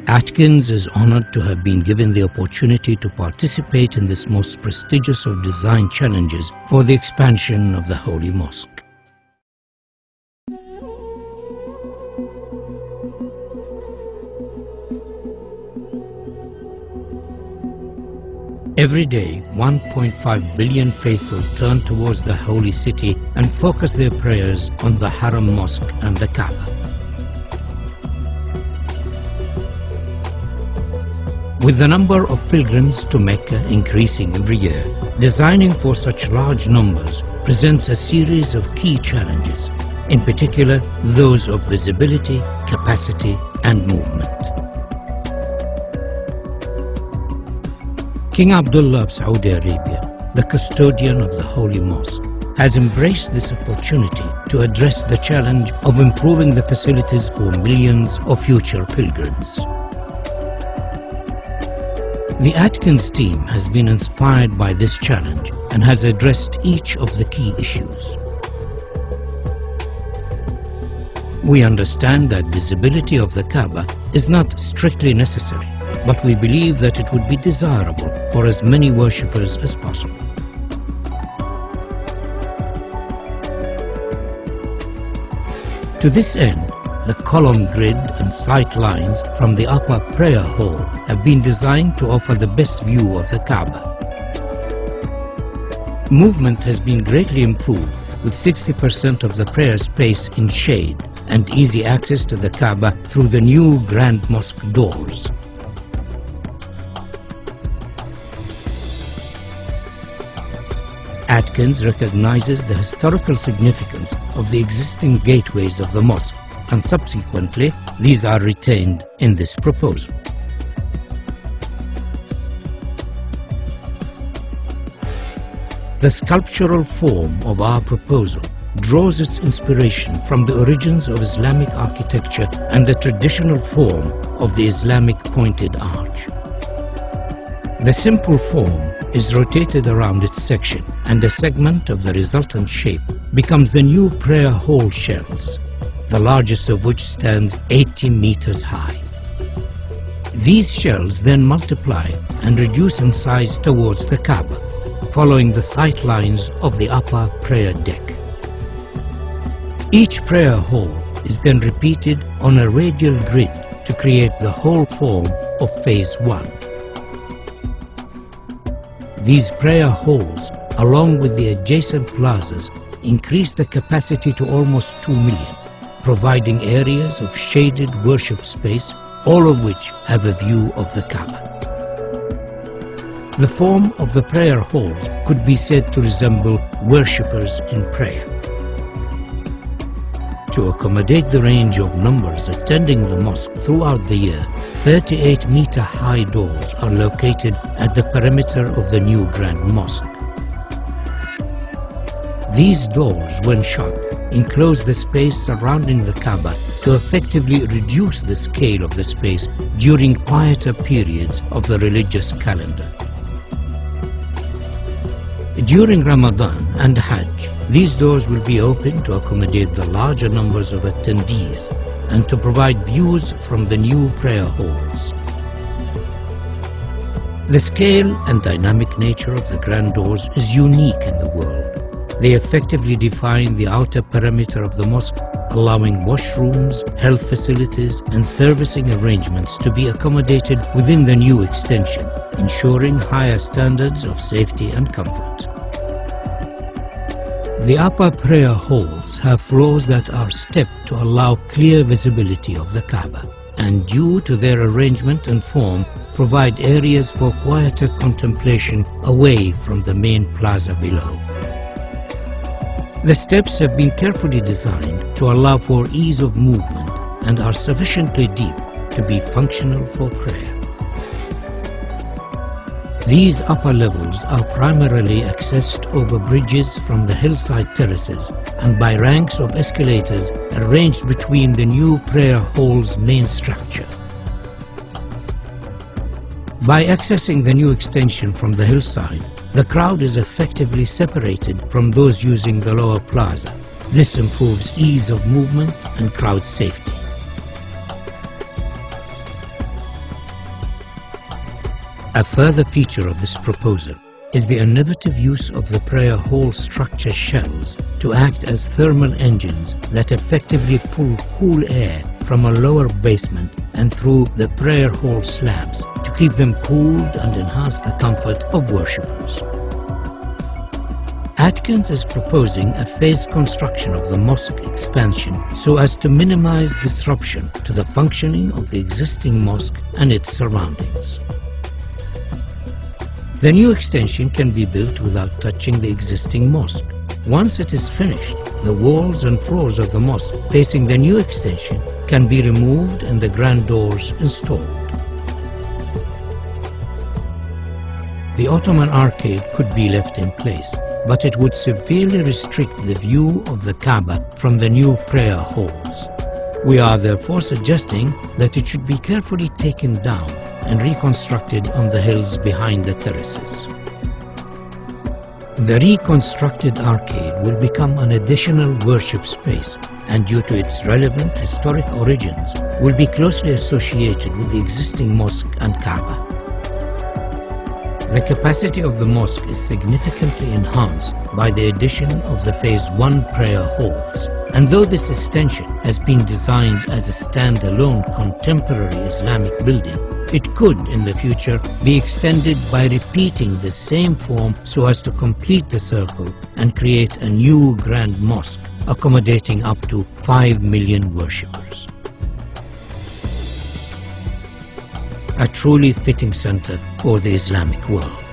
Atkins is honored to have been given the opportunity to participate in this most prestigious of design challenges for the expansion of the Holy Mosque. Every day, 1.5 billion faithful turn towards the holy city and focus their prayers on the Haram Mosque and the Kaaba. With the number of pilgrims to Mecca increasing every year, designing for such large numbers presents a series of key challenges, in particular those of visibility, capacity, and movement. King Abdullah of Saudi Arabia, the custodian of the Holy Mosque, has embraced this opportunity to address the challenge of improving the facilities for millions of future pilgrims. The Atkins team has been inspired by this challenge and has addressed each of the key issues. We understand that visibility of the Kaaba is not strictly necessary, but we believe that it would be desirable for as many worshippers as possible. To this end, the column grid and sight lines from the upper prayer hall have been designed to offer the best view of the Kaaba. Movement has been greatly improved, with 60% of the prayer space in shade and easy access to the Kaaba through the new Grand Mosque doors. Atkins recognizes the historical significance of the existing gateways of the mosque, and subsequently these are retained in this proposal. The sculptural form of our proposal draws its inspiration from the origins of Islamic architecture and the traditional form of the Islamic pointed arch. The simple form is rotated around its section, and a segment of the resultant shape becomes the new prayer hall shells, the largest of which stands 80 meters high. These shells then multiply and reduce in size towards the Kaaba, following the sight lines of the upper prayer deck. Each prayer hall is then repeated on a radial grid to create the whole form of Phase 1. These prayer halls, along with the adjacent plazas, increase the capacity to almost 2 million, providing areas of shaded worship space, all of which have a view of the Kaaba. The form of the prayer halls could be said to resemble worshippers in prayer. To accommodate the range of numbers attending the mosque throughout the year, 38-meter-high doors are located at the perimeter of the new Grand Mosque. These doors, when shut, enclose the space surrounding the Kaaba to effectively reduce the scale of the space during quieter periods of the religious calendar. During Ramadan and Hajj, these doors will be open to accommodate the larger numbers of attendees and to provide views from the new prayer halls. The scale and dynamic nature of the grand doors is unique in the world. They effectively define the outer perimeter of the mosque, allowing washrooms, health facilities, and servicing arrangements to be accommodated within the new extension, ensuring higher standards of safety and comfort. The upper prayer halls have floors that are stepped to allow clear visibility of the Kaaba, and due to their arrangement and form, provide areas for quieter contemplation away from the main plaza below. The steps have been carefully designed to allow for ease of movement and are sufficiently deep to be functional for prayer. These upper levels are primarily accessed over bridges from the hillside terraces and by ranks of escalators arranged between the new prayer hall's main structure. By accessing the new extension from the hillside, the crowd is effectively separated from those using the lower plaza. This improves ease of movement and crowd safety. A further feature of this proposal is the innovative use of the prayer hall structure shells to act as thermal engines that effectively pull cool air from a lower basement and through the prayer hall slabs to keep them cooled and enhance the comfort of worshippers. Atkins is proposing a phased construction of the mosque expansion so as to minimize disruption to the functioning of the existing mosque and its surroundings. The new extension can be built without touching the existing mosque. Once it is finished, the walls and floors of the mosque facing the new extension can be removed and the grand doors installed. The Ottoman arcade could be left in place, but it would severely restrict the view of the Kaaba from the new prayer halls. We are therefore suggesting that it should be carefully taken down and reconstructed on the hills behind the terraces. The reconstructed arcade will become an additional worship space and, due to its relevant historic origins, will be closely associated with the existing mosque and Kaaba. The capacity of the mosque is significantly enhanced by the addition of the Phase 1 prayer halls, and though this extension has been designed as a standalone contemporary Islamic building, it could in the future be extended by repeating the same form so as to complete the circle and create a new grand mosque accommodating up to 5 million worshippers. A truly fitting center for the Islamic world.